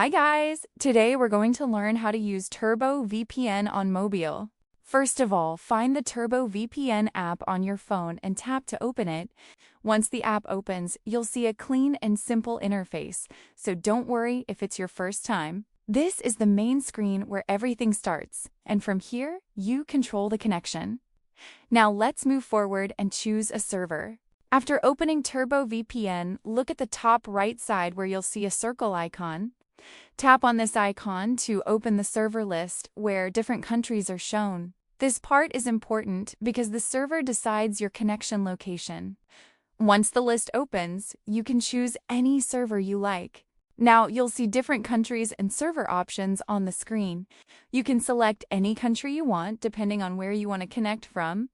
Hi guys! Today we're going to learn how to use Turbo VPN on mobile. First of all, find the Turbo VPN app on your phone and tap to open it. Once the app opens, you'll see a clean and simple interface, so don't worry if it's your first time. This is the main screen where everything starts, and from here, you control the connection. Now let's move forward and choose a server. After opening Turbo VPN, look at the top right side where you'll see a circle icon. Tap on this icon to open the server list where different countries are shown. This part is important because the server decides your connection location. Once the list opens, you can choose any server you like. Now you'll see different countries and server options on the screen. You can select any country you want depending on where you want to connect from.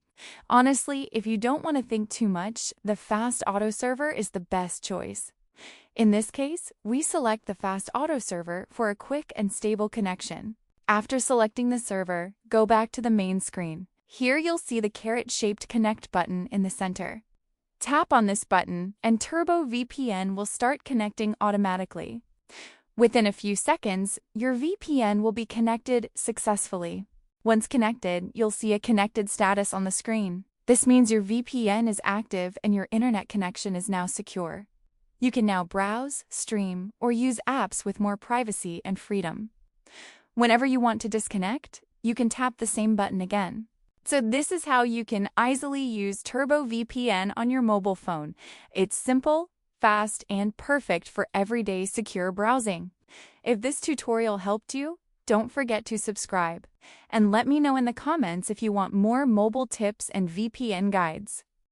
Honestly, if you don't want to think too much, the Fast Auto server is the best choice. In this case, we select the Fast Auto server for a quick and stable connection. After selecting the server, go back to the main screen. Here you'll see the carrot-shaped Connect button in the center. Tap on this button, and Turbo VPN will start connecting automatically. Within a few seconds, your VPN will be connected successfully. Once connected, you'll see a connected status on the screen. This means your VPN is active and your internet connection is now secure. You can now browse, stream, or use apps with more privacy and freedom. Whenever you want to disconnect, you can tap the same button again. So this is how you can easily use Turbo VPN on your mobile phone. It's simple, fast, and perfect for everyday secure browsing. If this tutorial helped you, don't forget to subscribe. And let me know in the comments if you want more mobile tips and VPN guides.